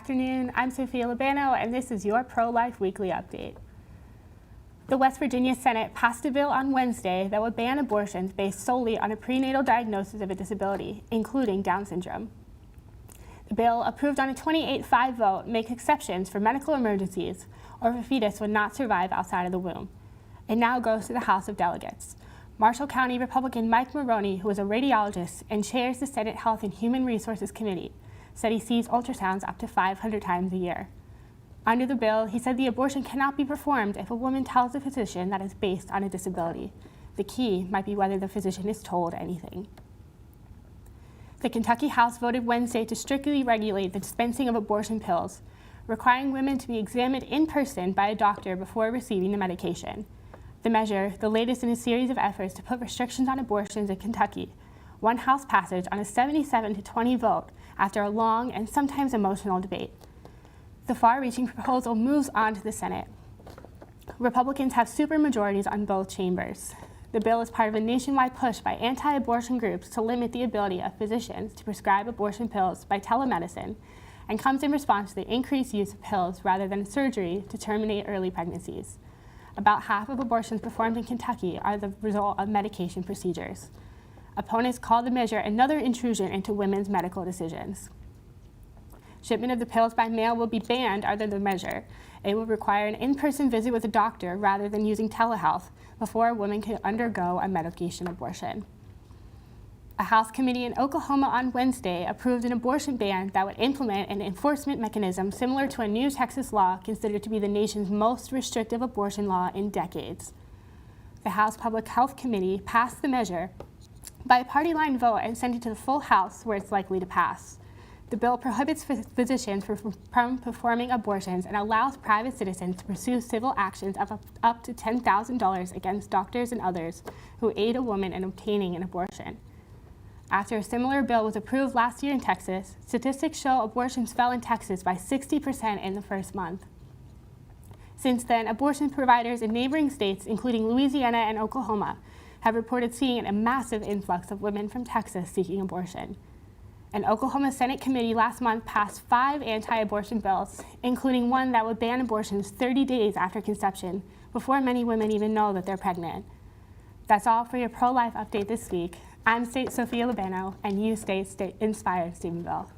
afternoon. I'm Sophia Labano, and this is your Pro-Life Weekly Update. The West Virginia Senate passed a bill on Wednesday that would ban abortions based solely on a prenatal diagnosis of a disability, including Down syndrome. The bill, approved on a 28-5 vote, makes exceptions for medical emergencies or if a fetus would not survive outside of the womb. It now goes to the House of Delegates. Marshall County Republican Mike Maroney, who is a radiologist and chairs the Senate Health and Human Resources Committee, said he sees ultrasounds up to 500 times a year. Under the bill, he said the abortion cannot be performed if a woman tells the physician that it's based on a disability. The key might be whether the physician is told anything. The Kentucky House voted Wednesday to strictly regulate the dispensing of abortion pills, requiring women to be examined in person by a doctor before receiving the medication. The measure, the latest in a series of efforts to put restrictions on abortions in Kentucky, won House passage on a 77-20 vote after a long and sometimes emotional debate. The far-reaching proposal moves on to the Senate. Republicans have supermajorities on both chambers. The bill is part of a nationwide push by anti-abortion groups to limit the ability of physicians to prescribe abortion pills by telemedicine, and comes in response to the increased use of pills rather than surgery to terminate early pregnancies. About half of abortions performed in Kentucky are the result of medication procedures. Opponents call the measure another intrusion into women's medical decisions. Shipment of the pills by mail will be banned under the measure. It will require an in-person visit with a doctor rather than using telehealth before a woman can undergo a medication abortion. A House committee in Oklahoma on Wednesday approved an abortion ban that would implement an enforcement mechanism similar to a new Texas law considered to be the nation's most restrictive abortion law in decades. The House Public Health Committee passed the measure by a party-line vote and sent it to the full House, where it's likely to pass. The bill prohibits physicians from performing abortions and allows private citizens to pursue civil actions of up to $10,000 against doctors and others who aid a woman in obtaining an abortion. After a similar bill was approved last year in Texas, statistics show abortions fell in Texas by 60% in the first month. Since then, abortion providers in neighboring states, including Louisiana and Oklahoma, have reported seeing a massive influx of women from Texas seeking abortion. An Oklahoma Senate committee last month passed 5 anti-abortion bills, including one that would ban abortions 30 days after conception, before many women even know that they're pregnant. That's all for your pro-life update this week. I'm Sophia Labano, and you stay inspired, Stephenville.